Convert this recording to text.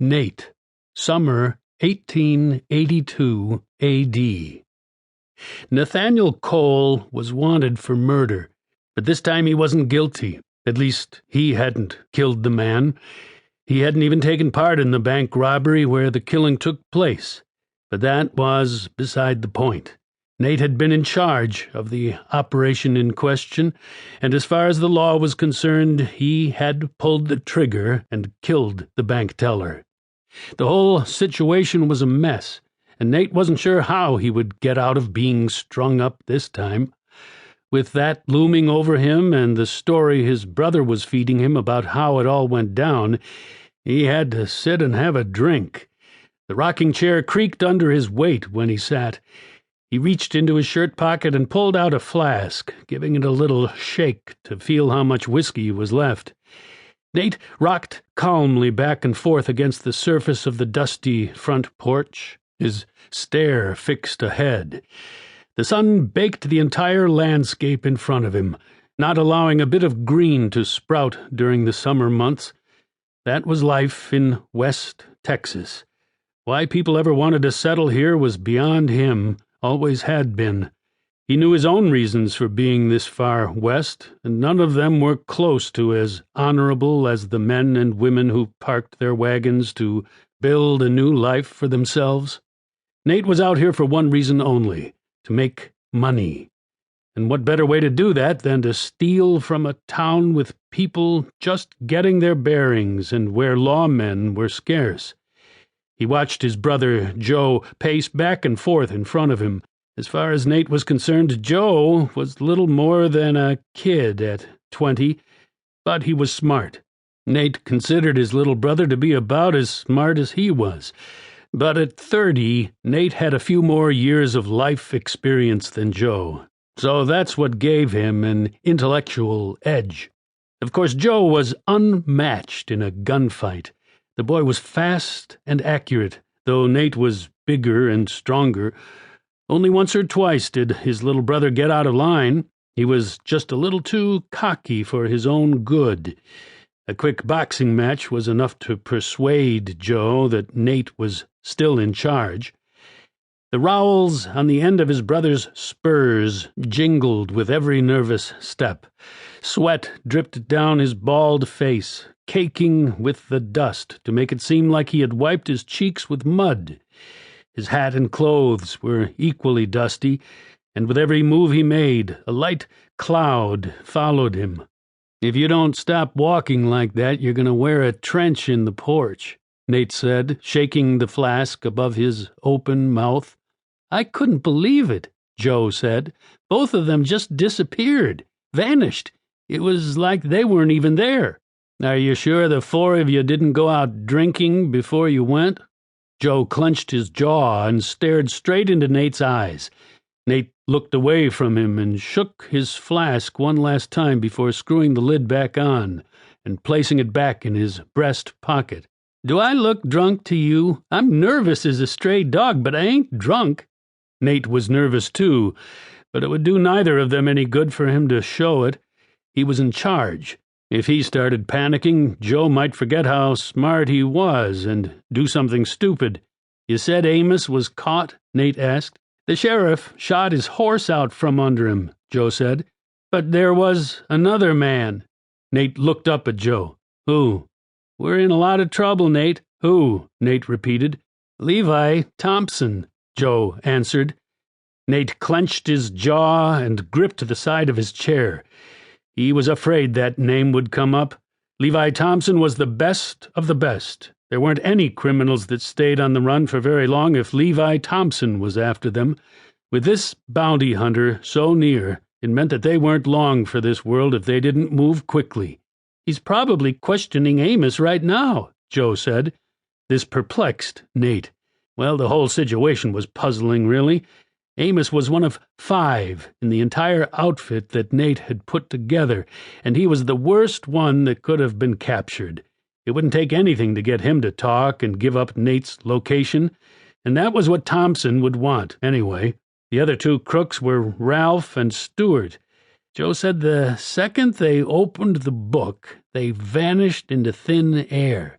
Nate, summer 1882 A.D. Nathaniel Cole was wanted for murder, but this time he wasn't guilty. At least, he hadn't killed the man. He hadn't even taken part in the bank robbery where the killing took place. But that was beside the point. Nate had been in charge of the operation in question, and as far as the law was concerned, he had pulled the trigger and killed the bank teller. The whole situation was a mess, and Nate wasn't sure how he would get out of being strung up this time. With that looming over him and the story his brother was feeding him about how it all went down, he had to sit and have a drink. The rocking chair creaked under his weight when he sat. He reached into his shirt pocket and pulled out a flask, giving it a little shake to feel how much whiskey was left. Nate rocked calmly back and forth against the surface of the dusty front porch, his stare fixed ahead. The sun baked the entire landscape in front of him, not allowing a bit of green to sprout during the summer months. That was life in West Texas. Why people ever wanted to settle here was beyond him, always had been. He knew his own reasons for being this far west, and none of them were close to as honorable as the men and women who parked their wagons to build a new life for themselves. Nate was out here for one reason only, to make money. And what better way to do that than to steal from a town with people just getting their bearings and where lawmen were scarce? He watched his brother, Joe, pace back and forth in front of him. As far as Nate was concerned, Joe was little more than a kid at 20, but he was smart. Nate considered his little brother to be about as smart as he was. But at 30, Nate had a few more years of life experience than Joe, so that's what gave him an intellectual edge. Of course, Joe was unmatched in a gunfight. The boy was fast and accurate, though Nate was bigger and stronger. Only once or twice did his little brother get out of line. He was just a little too cocky for his own good. A quick boxing match was enough to persuade Joe that Nate was still in charge. The rowels on the end of his brother's spurs jingled with every nervous step. Sweat dripped down his bald face, caking with the dust to make it seem like he had wiped his cheeks with mud. His hat and clothes were equally dusty, and with every move he made, a light cloud followed him. "If you don't stop walking like that, you're going to wear a trench in the porch," Nate said, shaking the flask above his open mouth. "I couldn't believe it," Joe said. "Both of them just disappeared, vanished. It was like they weren't even there." "Are you sure the four of you didn't go out drinking before you went?" Joe clenched his jaw and stared straight into Nate's eyes. Nate looked away from him and shook his flask one last time before screwing the lid back on and placing it back in his breast pocket. "Do I look drunk to you? I'm nervous as a stray dog, but I ain't drunk." Nate was nervous too, but it would do neither of them any good for him to show it. He was in charge. If he started panicking, Joe might forget how smart he was and do something stupid. "You said Amos was caught?" Nate asked. "The sheriff shot his horse out from under him," Joe said. "But there was another man." Nate looked up at Joe. "Who?" "We're in a lot of trouble, Nate." "Who?" Nate repeated. "Levi Thompson," Joe answered. Nate clenched his jaw and gripped the side of his chair. He was afraid that name would come up. Levi Thompson was the best of the best. There weren't any criminals that stayed on the run for very long if Levi Thompson was after them. With this bounty hunter so near, it meant that they weren't long for this world if they didn't move quickly. "He's probably questioning Amos right now," Joe said. This perplexed Nate. Well, the whole situation was puzzling, really. Amos was one of 5 in the entire outfit that Nate had put together, and he was the worst one that could have been captured. It wouldn't take anything to get him to talk and give up Nate's location, and that was what Thompson would want, anyway. The other 2 crooks were Ralph and Stewart. Joe said the second they opened the book, they vanished into thin air.